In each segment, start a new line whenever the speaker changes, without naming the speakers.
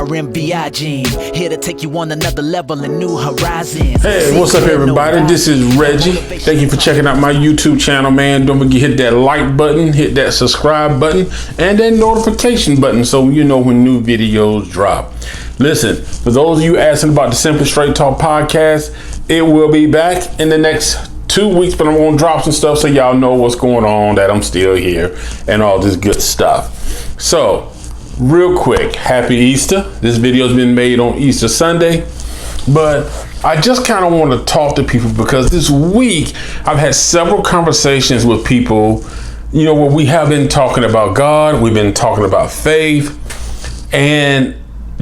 RMBI gene, here to take you on another level and new horizons.
Hey, what's up, everybody? This is Reggie. Thank you for checking out my YouTube channel, man. Don't forget to hit that like button, hit that subscribe button, and that notification button so you know when new videos drop. Listen, for those of you asking about the Simply Straight Talk podcast, it will be back in the next 2 weeks, but I'm gonna drop some stuff so y'all know what's going on, that I'm still here, and all this good stuff. So, real quick, happy Easter. This video's been made on Easter Sunday, but I just kind of want to talk to people because this week I've had several conversations with people, where we have been talking about God, we've been talking about faith, and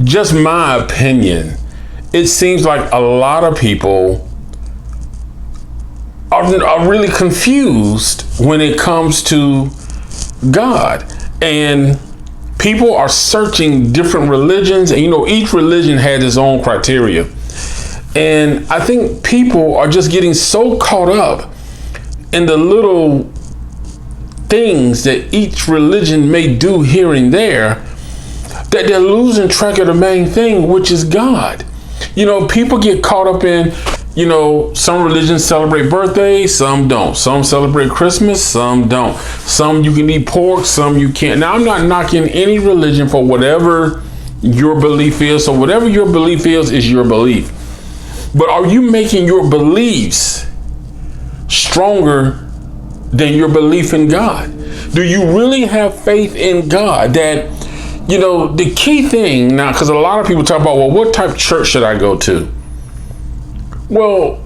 just my opinion, it seems like a lot of people are really confused when it comes to God. And people are searching different religions, and each religion has its own criteria. And I think people are just getting so caught up in the little things that each religion may do here and there that they're losing track of the main thing, which is God. People get caught up in, some religions celebrate birthdays, some don't. Some celebrate Christmas, some don't. Some you can eat pork, some you can't. Now, I'm not knocking any religion for whatever your belief is. So whatever your belief is your belief. But are you making your beliefs stronger than your belief in God? Do you really have faith in God? That, the key thing now, because a lot of people talk about, well, what type of church should I go to? Well,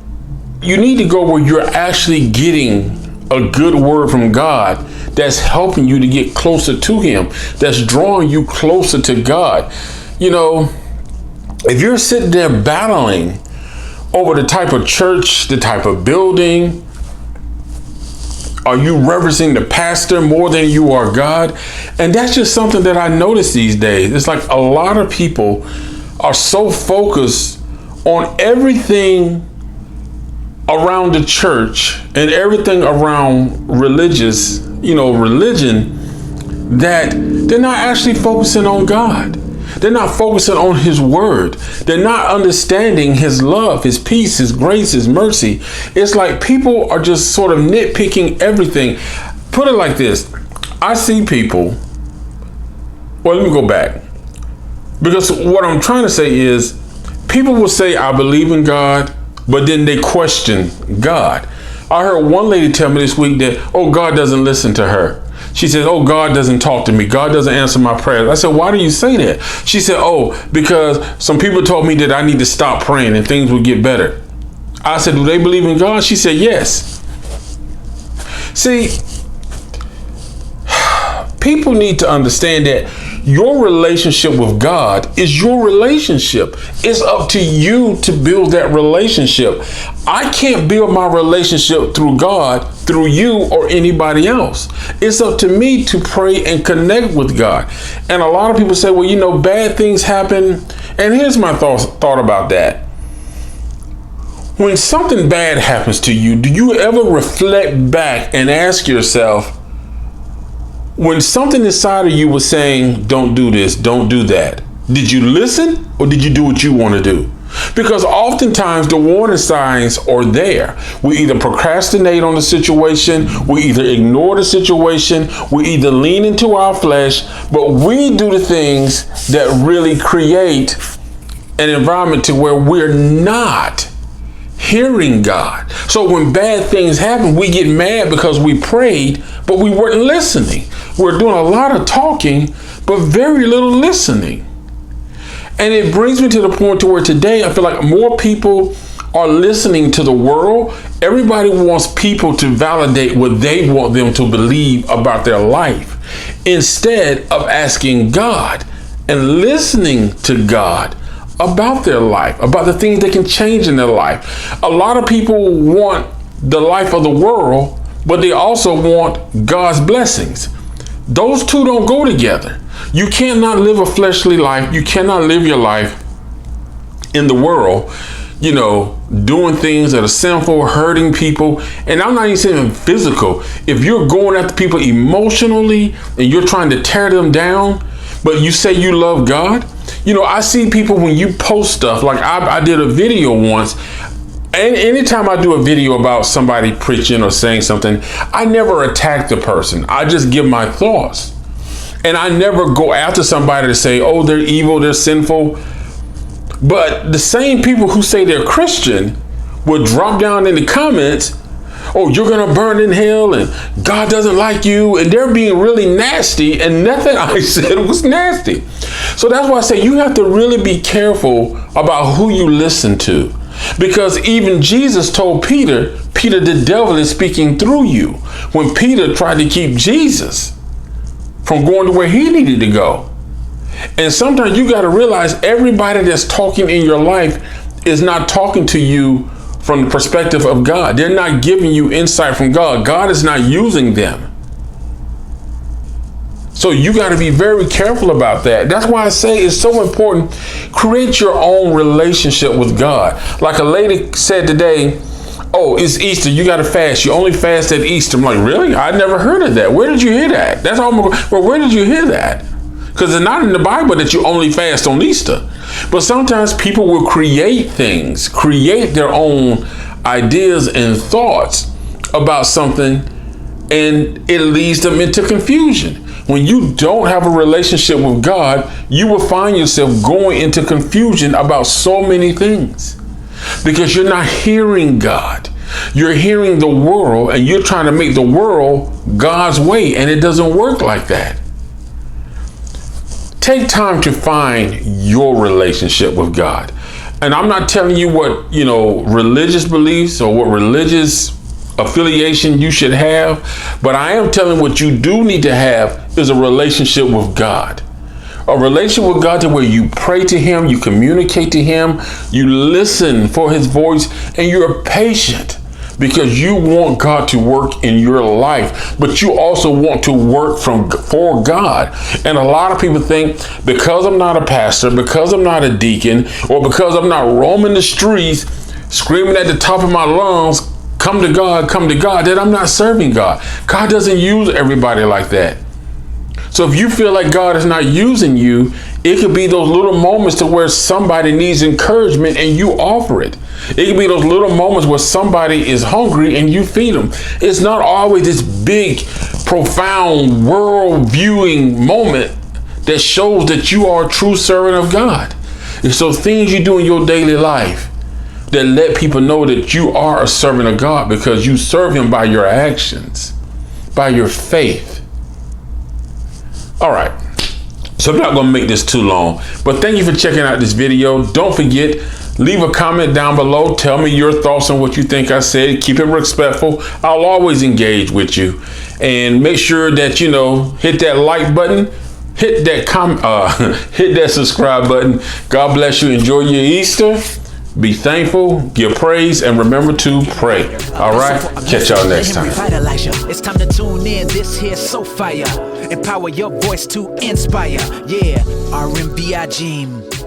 you need to go where you're actually getting a good word from God that's helping you to get closer to Him, that's drawing you closer to God. If you're sitting there battling over the type of church, the type of building, are you reverencing the pastor more than you are God? And that's just something that I notice these days. It's like a lot of people are so focused on everything around the church and everything around religion, that they're not actually focusing on God. They're not focusing on His word. They're not understanding His love, His peace, His grace, His mercy. It's like people are just sort of nitpicking everything. Put it like this. I see people, well, let me go back. Because what I'm trying to say is, people will say, I believe in God, but then they question God. I heard one lady tell me this week that, God doesn't listen to her. She said, God doesn't talk to me. God doesn't answer my prayers. I said, why do you say that? She said, because some people told me that I need to stop praying and things will get better. I said, do they believe in God? She said, yes. See, people need to understand that your relationship with God is your relationship. It's up to you to build that relationship. I can't build my relationship through God, through you or anybody else. It's up to me to pray and connect with God. And a lot of people say, well, bad things happen. And here's my thought about that. When something bad happens to you, do you ever reflect back and ask yourself, when something inside of you was saying, don't do this, don't do that, did you listen or did you do what you want to do? Because oftentimes the warning signs are there. We either procrastinate on the situation, we either ignore the situation, we either lean into our flesh, but we do the things that really create an environment to where we're not hearing God. So when bad things happen, we get mad because we prayed, but we weren't listening. We're doing a lot of talking, but very little listening. And it brings me to the point to where today I feel like more people are listening to the world. Everybody wants people to validate what they want them to believe about their life, instead of asking God and listening to God about their life, about the things they can change in their life. A lot of people want the life of the world, but they also want God's blessings. Those two don't go together. You cannot live a fleshly life. You cannot live your life in the world, doing things that are sinful, hurting people. And I'm not even saying physical. If you're going after people emotionally and you're trying to tear them down, but you say you love God, I see people when you post stuff, like I did a video once, and anytime I do a video about somebody preaching or saying something, I never attack the person. I just give my thoughts. And I never go after somebody to say, oh, they're evil, they're sinful. But the same people who say they're Christian will drop down in the comments, oh, you're going to burn in hell and God doesn't like you. And they're being really nasty, and nothing I said was nasty. So that's why I say you have to really be careful about who you listen to. Because even Jesus told Peter, the devil is speaking through you. When Peter tried to keep Jesus from going to where he needed to go. And sometimes you got to realize everybody that's talking in your life is not talking to you from the perspective of God. They're not giving you insight from God. God is not using them. So you got to be very careful about that. That's why I say it's so important. Create your own relationship with God. Like a lady said today, oh, it's Easter, you got to fast. You only fast at Easter. I'm like, really? I never heard of that. Where did you hear that? That's all. Well, where did you hear that? Because it's not in the Bible that you only fast on Easter. But sometimes people will create things, create their own ideas and thoughts about something, and it leads them into confusion. When you don't have a relationship with God, you will find yourself going into confusion about so many things because you're not hearing God. You're hearing the world, and you're trying to make the world God's way, and it doesn't work like that. Take time to find your relationship with God. And I'm not telling you what, religious beliefs or what religious affiliation you should have, but I am telling what you do need to have is a relationship with God. A relationship with God to where you pray to him, you communicate to him, you listen for his voice, and you're patient because you want God to work in your life, but you also want to work for God. And a lot of people think because I'm not a pastor, because I'm not a deacon, or because I'm not roaming the streets screaming at the top of my lungs, come to God, that I'm not serving God. God doesn't use everybody like that. So if you feel like God is not using you, it could be those little moments to where somebody needs encouragement and you offer it. It could be those little moments where somebody is hungry and you feed them. It's not always this big, profound, world-viewing moment that shows that you are a true servant of God. It's those things you do in your daily life that let people know that you are a servant of God because you serve him by your actions, by your faith. All right, so I'm not gonna make this too long, but thank you for checking out this video. Don't forget, leave a comment down below. Tell me your thoughts on what you think I said. Keep it respectful. I'll always engage with you. And make sure that, hit that like button, hit that subscribe button. God bless you. Enjoy your Easter. Be thankful, give praise, and remember to pray. All right, catch y'all next time.
It's time to tune in. This here's so fire. Empower your voice to inspire. Yeah, RMBI Gym.